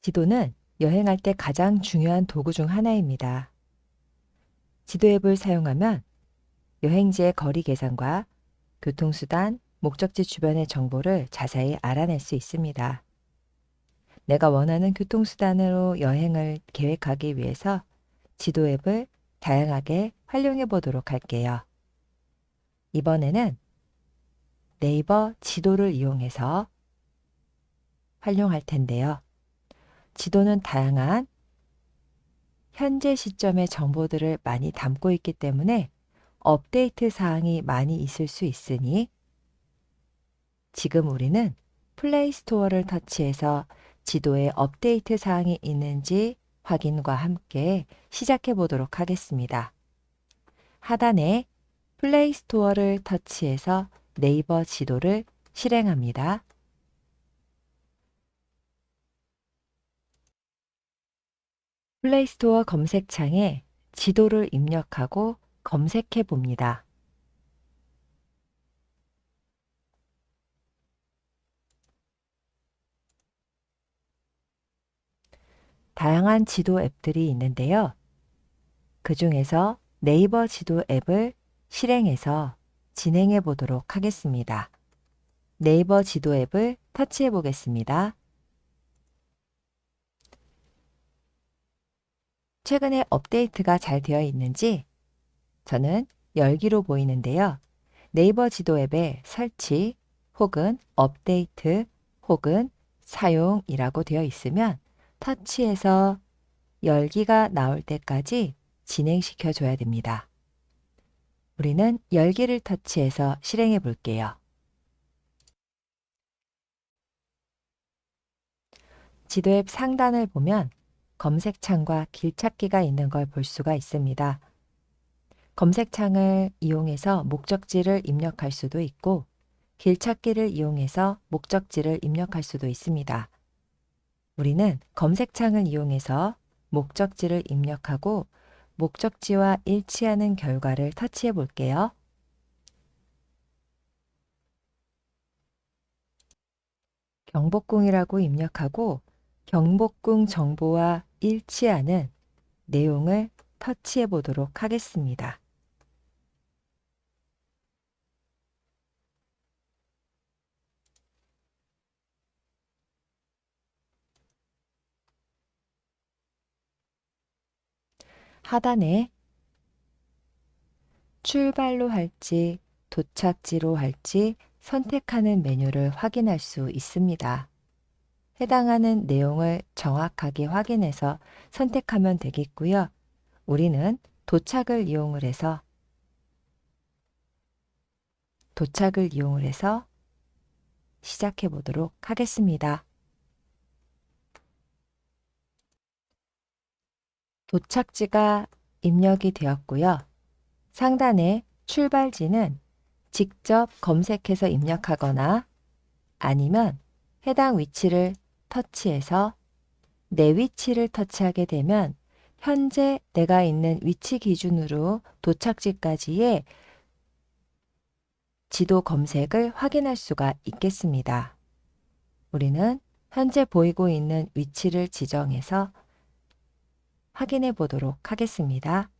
지도는 여행할 때 가장 중요한 도구 중 하나입니다. 지도 앱을 사용하면 여행지의 거리 계산과 교통수단, 목적지 주변의 정보를 자세히 알아낼 수 있습니다. 내가 원하는 교통수단으로 여행을 계획하기 위해서 지도 앱을 다양하게 활용해 보도록 할게요. 이번에는 네이버 지도를 이용해서 활용할 텐데요. 지도는 다양한 현재 시점의 정보들을 많이 담고 있기 때문에 업데이트 사항이 많이 있을 수 있으니 지금 우리는 플레이 스토어를 터치해서 지도에 업데이트 사항이 있는지 확인과 함께 시작해 보도록 하겠습니다. 하단에 플레이 스토어를 터치해서 네이버 지도를 실행합니다. 플레이 스토어 검색창에 지도를 입력하고 검색해 봅니다. 다양한 지도 앱들이 있는데요. 그 중에서 네이버 지도 앱을 실행해서 진행해 보도록 하겠습니다. 네이버 지도 앱을 터치해 보겠습니다. 최근에 업데이트가 잘 되어 있는지 저는 열기로 보이는데요. 네이버 지도 앱에 설치 혹은 업데이트 혹은 사용이라고 되어 있으면 터치해서 열기가 나올 때까지 진행시켜 줘야 됩니다. 우리는 열기를 터치해서 실행해 볼게요. 지도 앱 상단을 보면 검색창과 길찾기가 있는 걸 볼 수가 있습니다. 검색창을 이용해서 목적지를 입력할 수도 있고 길찾기를 이용해서 목적지를 입력할 수도 있습니다. 우리는 검색창을 이용해서 목적지를 입력하고 목적지와 일치하는 결과를 터치해 볼게요. 경복궁이라고 입력하고 경복궁 정보와 일치하는 내용을 터치해 보도록 하겠습니다. 하단에 출발로 할지 도착지로 할지 선택하는 메뉴를 확인할 수 있습니다. 해당하는 내용을 정확하게 확인해서 선택하면 되겠고요. 우리는 도착을 이용을 해서 시작해 보도록 하겠습니다. 도착지가 입력이 되었고요. 상단에 출발지는 직접 검색해서 입력하거나 아니면 해당 위치를 터치해서 내 위치를 터치하게 되면 현재 내가 있는 위치 기준으로 도착지까지의 지도 검색을 확인할 수가 있겠습니다. 우리는 현재 보이고 있는 위치를 지정해서 확인해 보도록 하겠습니다.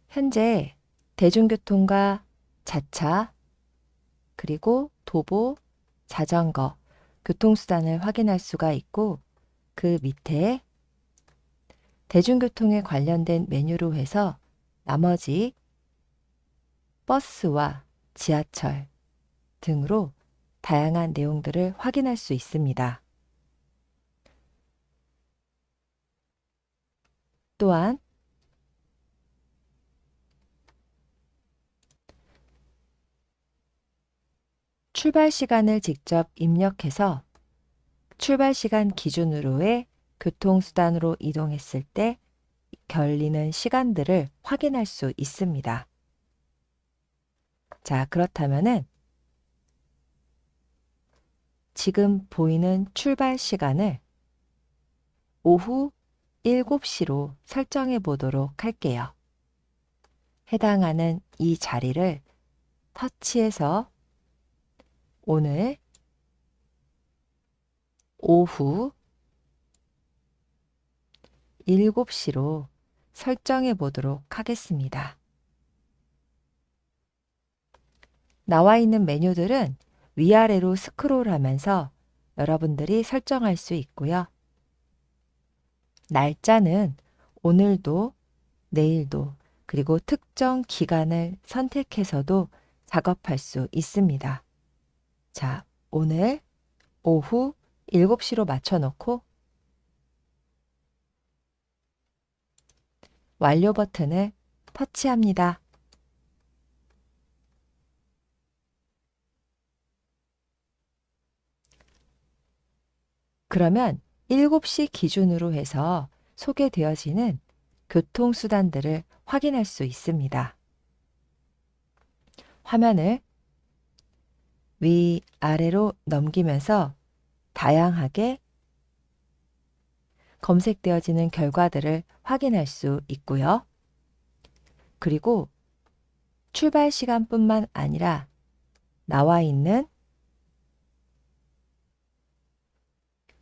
현재 대중교통과 자차, 그리고 도보, 자전거, 교통수단을 확인할 수가 있고 그 밑에 대중교통에 관련된 메뉴로 해서 나머지 버스와 지하철 등으로 다양한 내용들을 확인할 수 있습니다. 또한 출발 시간을 직접 입력해서 출발 시간 기준으로의 교통수단으로 이동했을 때 걸리는 시간들을 확인할 수 있습니다. 자, 그렇다면은 지금 보이는 출발 시간을 오후 7시로 설정해 보도록 할게요. 해당하는 이 자리를 터치해서 오늘 오후 7시로 설정해 보도록 하겠습니다. 나와 있는 메뉴들은 위아래로 스크롤하면서 여러분들이 설정할 수 있고요. 날짜는 오늘도, 내일도, 그리고 특정 기간을 선택해서도 작업할 수 있습니다. 자, 오늘 오후 7시로 맞춰놓고 완료 버튼을 터치합니다. 그러면 7시 기준으로 해서 소개되어지는 교통수단들을 확인할 수 있습니다. 화면을 위아래로 넘기면서 다양하게 검색되어지는 결과들을 확인할 수 있고요. 그리고 출발 시간뿐만 아니라 나와 있는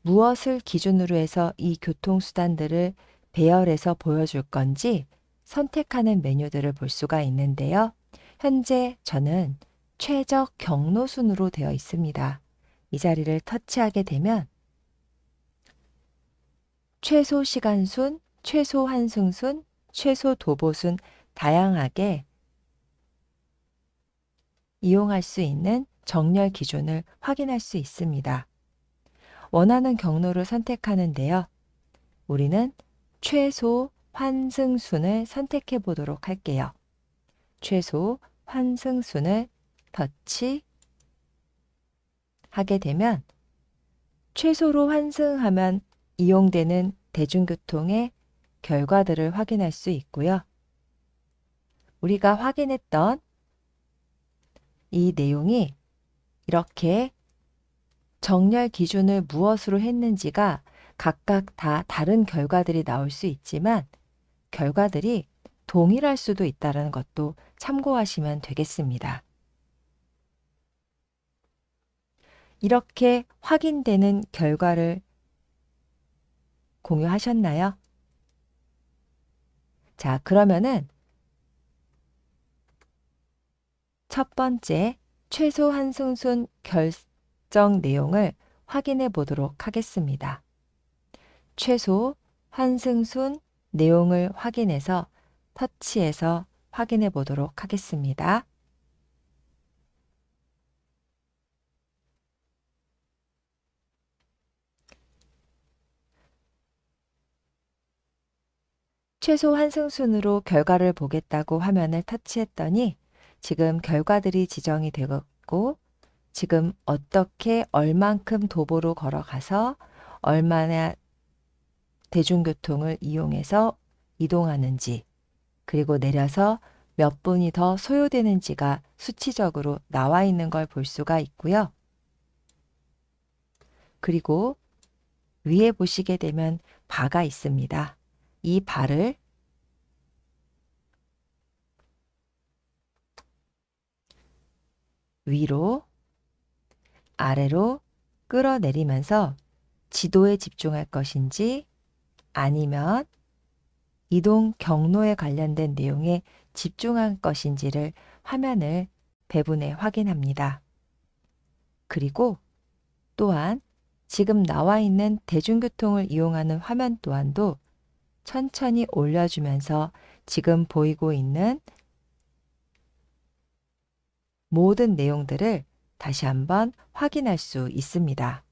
무엇을 기준으로 해서 이 교통수단들을 배열해서 보여줄 건지 선택하는 메뉴들을 볼 수가 있는데요. 현재 저는 최적 경로순으로 되어 있습니다. 이 자리를 터치하게 되면 최소 시간순, 최소 환승순, 최소 도보순 다양하게 이용할 수 있는 정렬 기준을 확인할 수 있습니다. 원하는 경로를 선택하는데요. 우리는 최소 환승순을 선택해 보도록 할게요. 최소 환승순을 터치하게 되면 최소로 환승하면 이용되는 대중교통의 결과들을 확인할 수 있고요. 우리가 확인했던 이 내용이 이렇게 정렬 기준을 무엇으로 했는지가 각각 다 다른 결과들이 나올 수 있지만 결과들이 동일할 수도 있다는 것도 참고하시면 되겠습니다. 이렇게 확인되는 결과를 공유하셨나요? 자, 그러면은 첫 번째 최소 환승순 결정 내용을 확인해 보도록 하겠습니다. 최소 환승순 내용을 확인해서 터치해서 확인해 보도록 하겠습니다. 최소 환승순으로 결과를 보겠다고 화면을 터치했더니 지금 결과들이 지정이 되었고 지금 어떻게 얼만큼 도보로 걸어가서 얼마나 대중교통을 이용해서 이동하는지 그리고 내려서 몇 분이 더 소요되는지가 수치적으로 나와 있는 걸 볼 수가 있고요. 그리고 위에 보시게 되면 바가 있습니다. 이 바를 위로 아래로 끌어내리면서 지도에 집중할 것인지 아니면 이동 경로에 관련된 내용에 집중할 것인지를 화면을 배분해 확인합니다. 그리고 또한 지금 나와 있는 대중교통을 이용하는 화면 또한도 천천히 올려주면서 지금 보이고 있는 모든 내용들을 다시 한번 확인할 수 있습니다.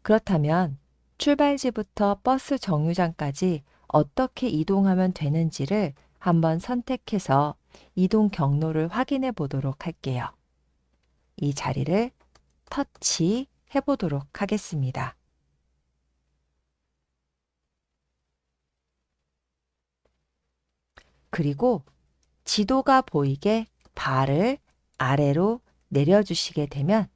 그렇다면 출발지부터 버스 정류장까지 어떻게 이동하면 되는지를 한번 선택해서 이동 경로를 확인해 보도록 할게요. 이 자리를 터치해 보도록 하겠습니다. 그리고 지도가 보이게 발을 아래로 내려주시게 되면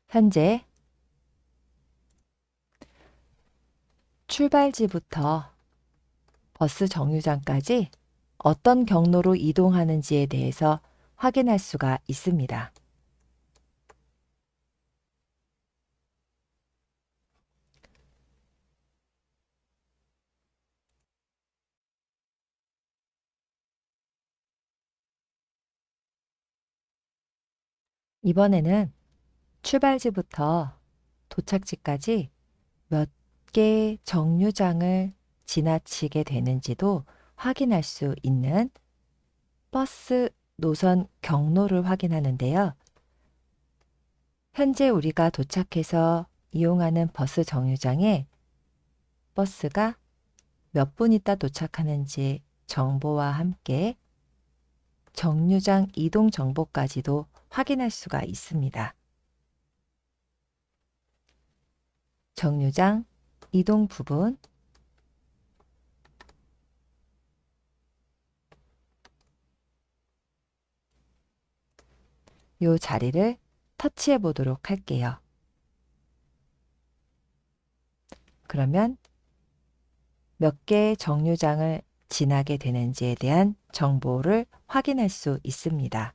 현재 출발지부터 버스 정류장까지 어떤 경로로 이동하는지에 대해서 확인할 수가 있습니다. 이번에는 출발지부터 도착지까지 몇 개의 정류장을 지나치게 되는지도 확인할 수 있는 버스 노선 경로를 확인하는데요. 현재 우리가 도착해서 이용하는 버스 정류장에 버스가 몇 분 있다 도착하는지 정보와 함께 정류장 이동 정보까지도 확인할 수가 있습니다. 정류장 이동 부분, 이 자리를 터치해 보도록 할게요. 그러면 몇 개의 정류장을 지나게 되는지에 대한 정보를 확인할 수 있습니다.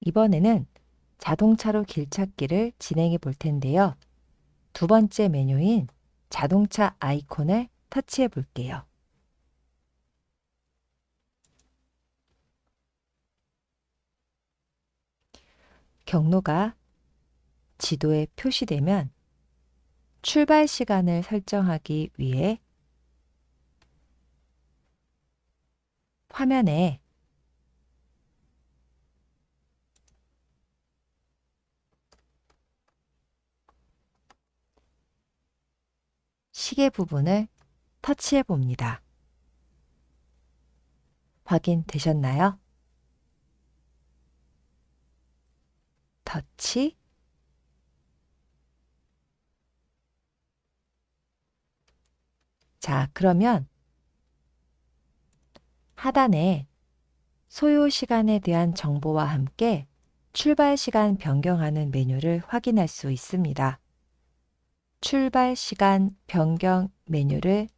이번에는 자동차로 길찾기를 진행해 볼 텐데요. 두 번째 메뉴인 자동차 아이콘을 터치해 볼게요. 경로가 지도에 표시되면 출발 시간을 설정하기 위해 화면에 시계 부분을 터치해 봅니다. 확인되셨나요? 터치. 자, 그러면 하단에 소요 시간에 대한 정보와 함께 출발 시간 변경하는 메뉴를 확인할 수 있습니다. 출발 시간 변경 메뉴를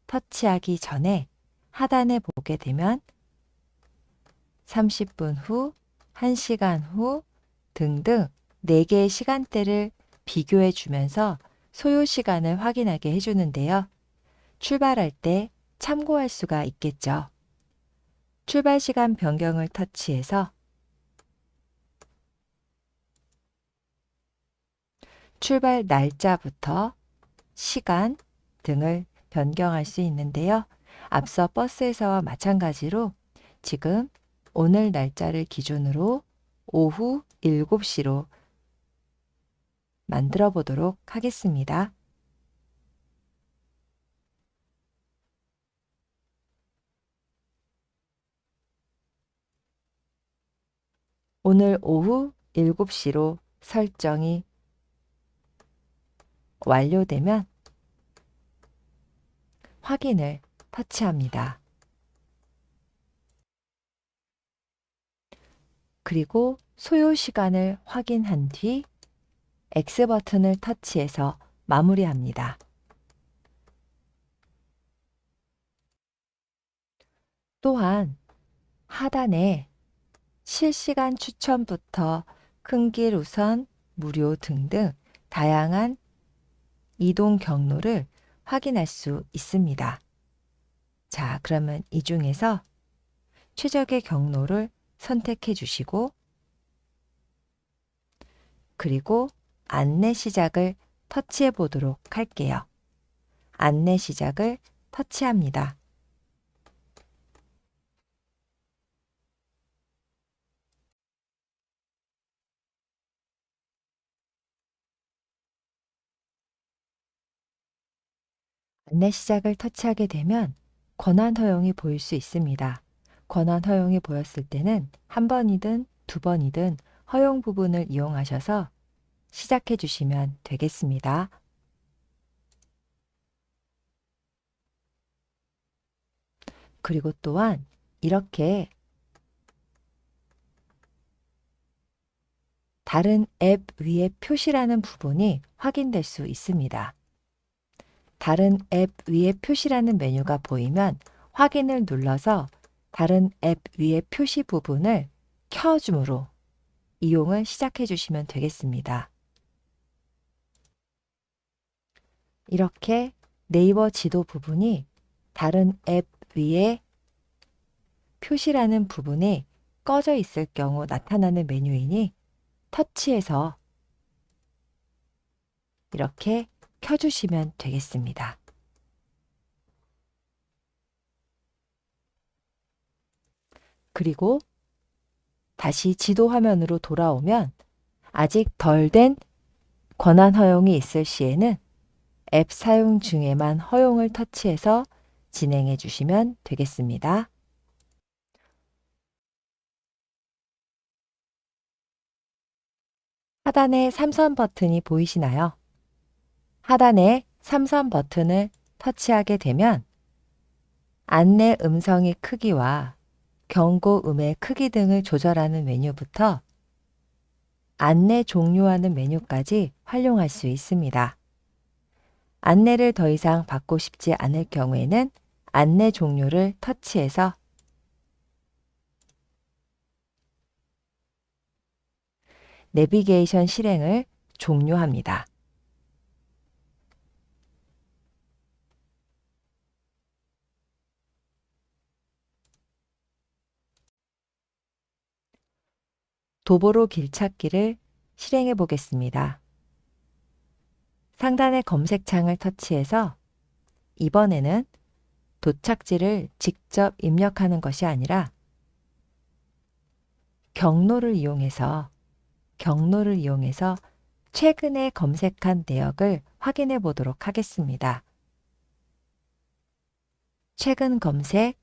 터치하기 전에 하단에 보게 되면 30분 후, 1시간 후 등등 4개의 시간대를 비교해 주면서 소요 시간을 확인하게 해주는데요. 출발할 때 참고할 수가 있겠죠. 출발 시간 변경을 터치해서 출발 날짜부터 시간 등을 변경할 수 있는데요. 앞서 버스에서와 마찬가지로 지금 오늘 날짜를 기준으로 오후 7시로 만들어 보도록 하겠습니다. 오늘 오후 7시로 설정이 완료되면 확인을 터치합니다. 그리고 소요 시간을 확인한 뒤 X 버튼을 터치해서 마무리합니다. 또한 하단에 실시간 추천부터 큰 길 우선, 무료 등등 다양한 이동 경로를 확인할 수 있습니다. 자, 그러면 이 중에서 최적의 경로를 선택해 주시고 그리고 안내 시작을 터치해 보도록 할게요. 안내 시작을 터치합니다. 안내 시작을 터치하게 되면 권한 허용이 보일 수 있습니다. 권한 허용이 보였을 때는 한 번이든 두 번이든 허용 부분을 이용하셔서 시작해 주시면 되겠습니다. 그리고 또한 이렇게 다른 앱 위에 표시라는 부분이 확인될 수 있습니다. 다른 앱 위에 표시라는 메뉴가 보이면 확인을 눌러서 다른 앱 위의 표시 부분을 켜줌으로 이용을 시작해 주시면 되겠습니다. 이렇게 네이버 지도 부분이 다른 앱 위에 표시라는 부분이 꺼져 있을 경우 나타나는 메뉴이니 터치해서 이렇게 켜주시면 되겠습니다. 그리고 다시 지도 화면으로 돌아오면 아직 덜 된 권한 허용이 있을 시에는 앱 사용 중에만 허용을 터치해서 진행해 주시면 되겠습니다. 하단에 삼선 버튼이 보이시나요? 하단에 삼선 버튼을 터치하게 되면 안내 음성의 크기와 경고음의 크기 등을 조절하는 메뉴부터 안내 종료하는 메뉴까지 활용할 수 있습니다. 안내를 더 이상 받고 싶지 않을 경우에는 안내 종료를 터치해서 내비게이션 실행을 종료합니다. 도보로 길찾기를 실행해 보겠습니다. 상단의 검색창을 터치해서 이번에는 도착지를 직접 입력하는 것이 아니라 경로를 이용해서 최근에 검색한 내역을 확인해 보도록 하겠습니다. 최근 검색,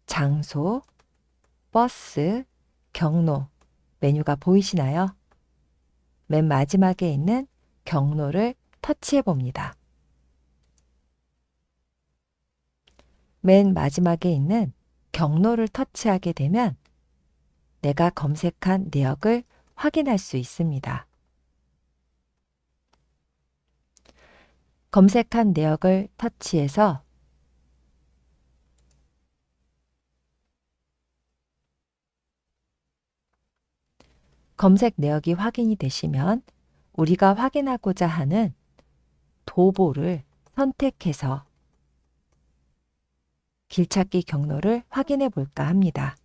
장소, 버스, 경로 메뉴가 보이시나요? 맨 마지막에 있는 경로를 터치해 봅니다. 맨 마지막에 있는 경로를 터치하게 되면 내가 검색한 내역을 확인할 수 있습니다. 검색한 내역을 터치해서 검색 내역이 확인이 되시면 우리가 확인하고자 하는 도보를 선택해서 길찾기 경로를 확인해 볼까 합니다.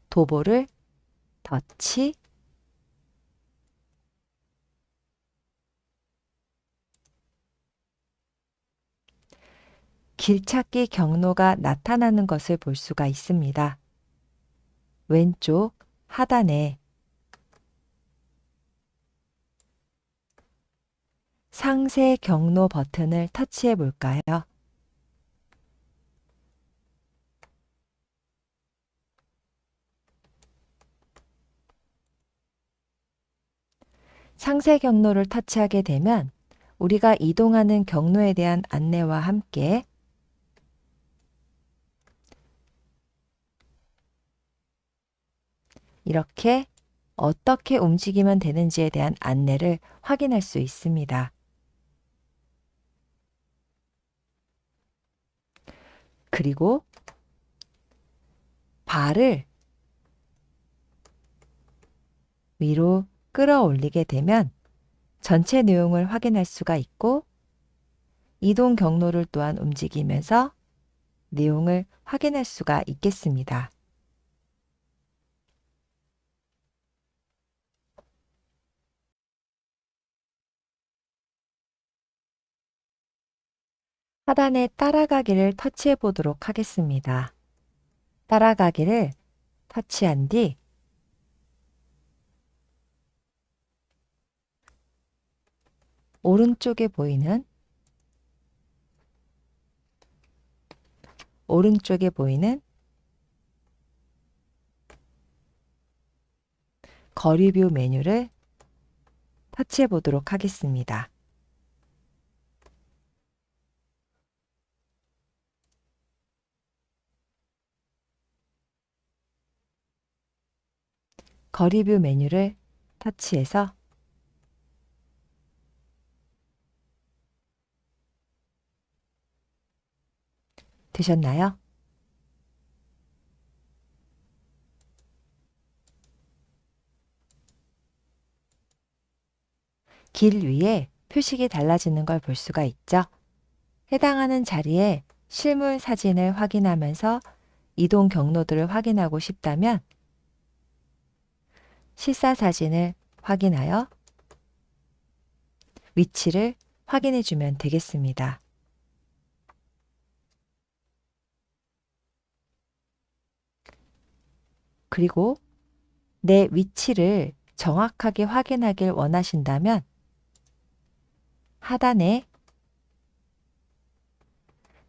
도보를 터치, 길찾기 경로가 나타나는 것을 볼 수가 있습니다. 왼쪽 하단에 상세 경로 버튼을 터치해 볼까요? 상세 경로를 터치하게 되면 우리가 이동하는 경로에 대한 안내와 함께 이렇게 어떻게 움직이면 되는지에 대한 안내를 확인할 수 있습니다. 그리고 발을 위로 끌어올리게 되면 전체 내용을 확인할 수가 있고 이동 경로를 또한 움직이면서 내용을 확인할 수가 있겠습니다. 하단에 따라가기를 터치해 보도록 하겠습니다. 따라가기를 터치한 뒤 오른쪽에 보이는 거리뷰 메뉴를 터치해 보도록 하겠습니다. 거리뷰 메뉴를 터치해서 되셨나요? 길 위에 표식이 달라지는 걸 볼 수가 있죠. 해당하는 자리에 실물 사진을 확인하면서 이동 경로들을 확인하고 싶다면 실사 사진을 확인하여 위치를 확인해 주면 되겠습니다. 그리고 내 위치를 정확하게 확인하길 원하신다면 하단에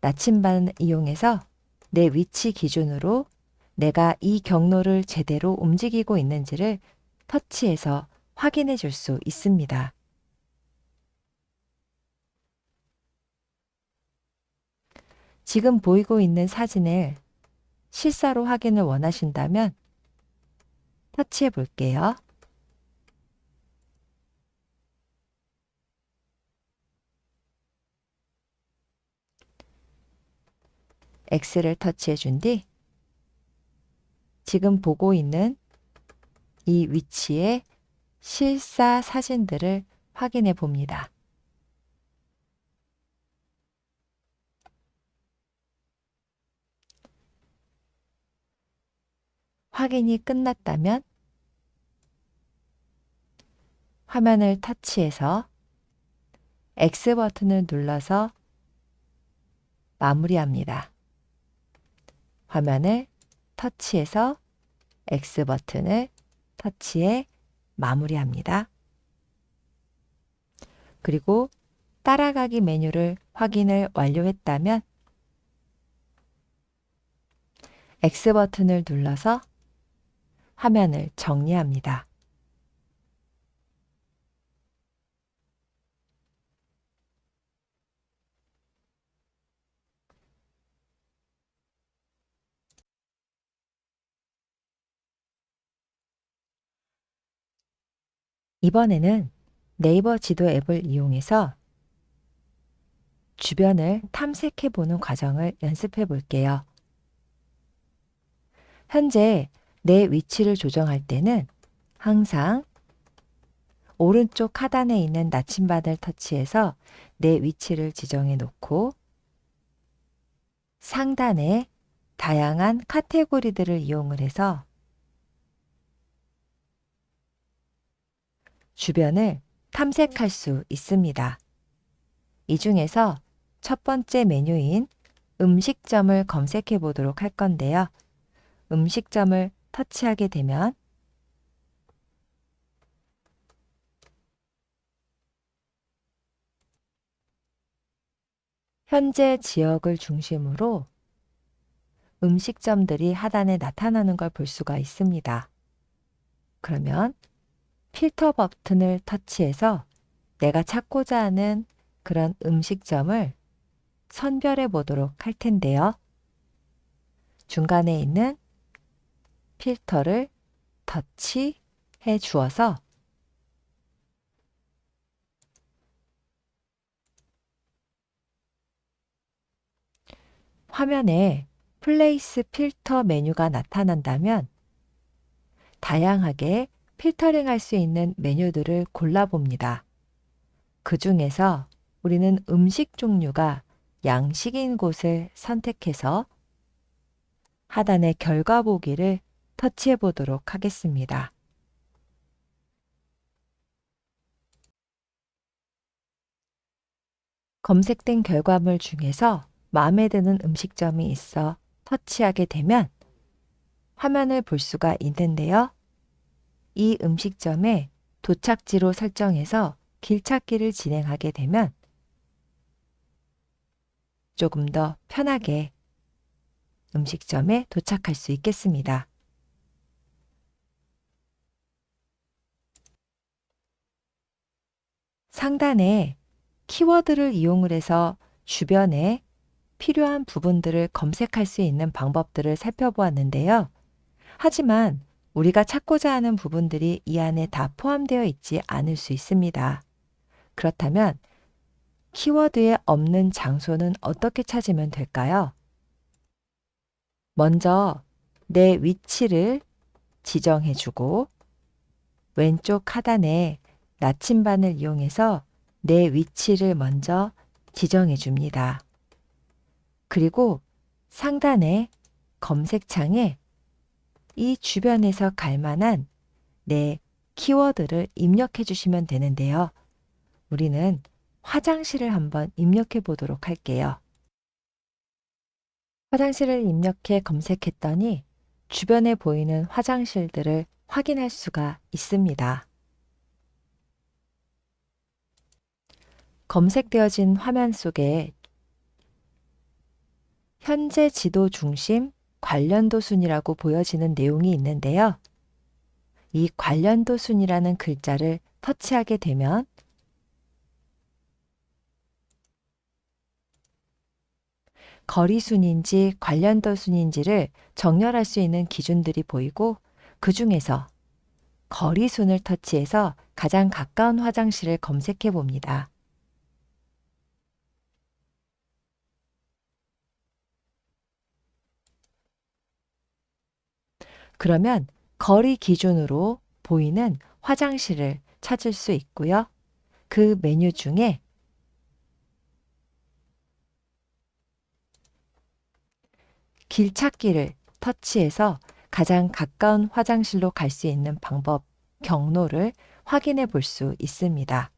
나침반을 이용해서 내 위치 기준으로 내가 이 경로를 제대로 움직이고 있는지를 터치해서 확인해 줄 수 있습니다. 지금 보이고 있는 사진을 실사로 확인을 원하신다면 터치해 볼게요. X를 터치해 준 뒤 지금 보고 있는 이 위치의 실사 사진들을 확인해 봅니다. 확인이 끝났다면 화면을 터치해서 X 버튼을 눌러서 마무리합니다. 화면을 터치해서 X 버튼을 터치해 마무리합니다. 그리고 따라가기 메뉴를 확인을 완료했다면 X 버튼을 눌러서 화면을 정리합니다. 이번에는 네이버 지도 앱을 이용해서 주변을 탐색해 보는 과정을 연습해 볼게요. 현재 내 위치를 조정할 때는 항상 오른쪽 하단에 있는 나침반을 터치해서 내 위치를 지정해 놓고 상단에 다양한 카테고리들을 이용을 해서 주변을 탐색할 수 있습니다. 이 중에서 첫 번째 메뉴인 음식점을 검색해 보도록 할 건데요. 음식점을 터치하게 되면 현재 지역을 중심으로 음식점들이 하단에 나타나는 걸 볼 수가 있습니다. 그러면 필터 버튼을 터치해서 내가 찾고자 하는 그런 음식점을 선별해 보도록 할 텐데요. 중간에 있는 필터를 터치해 주어서 화면에 플레이스 필터 메뉴가 나타난다면 다양하게 필터링 할 수 있는 메뉴들을 골라봅니다. 그 중에서 우리는 음식 종류가 양식인 곳을 선택해서 하단의 결과 보기를 터치해 보도록 하겠습니다. 검색된 결과물 중에서 마음에 드는 음식점이 있어 터치하게 되면 화면을 볼 수가 있는데요. 이 음식점의 도착지로 설정해서 길찾기를 진행하게 되면 조금 더 편하게 음식점에 도착할 수 있겠습니다. 상단에 키워드를 이용을 해서 주변에 필요한 부분들을 검색할 수 있는 방법들을 살펴보았는데요. 하지만 우리가 찾고자 하는 부분들이 이 안에 다 포함되어 있지 않을 수 있습니다. 그렇다면 키워드에 없는 장소는 어떻게 찾으면 될까요? 먼저 내 위치를 지정해 주고 왼쪽 하단에 나침반을 이용해서 내 위치를 먼저 지정해 줍니다. 그리고 상단의 검색창에 이 주변에서 갈 만한 내 키워드를 입력해 주시면 되는데요. 우리는 화장실을 한번 입력해 보도록 할게요. 화장실을 입력해 검색했더니 주변에 보이는 화장실들을 확인할 수가 있습니다. 검색되어진 화면 속에 현재 지도 중심 관련도 순이라고 보여지는 내용이 있는데요. 이 관련도 순이라는 글자를 터치하게 되면 거리순인지 관련도 순인지를 정렬할 수 있는 기준들이 보이고 그 중에서 거리순을 터치해서 가장 가까운 화장실을 검색해 봅니다. 그러면 거리 기준으로 보이는 화장실을 찾을 수 있고요. 그 메뉴 중에 길찾기를 터치해서 가장 가까운 화장실로 갈 수 있는 방법, 경로를 확인해 볼 수 있습니다.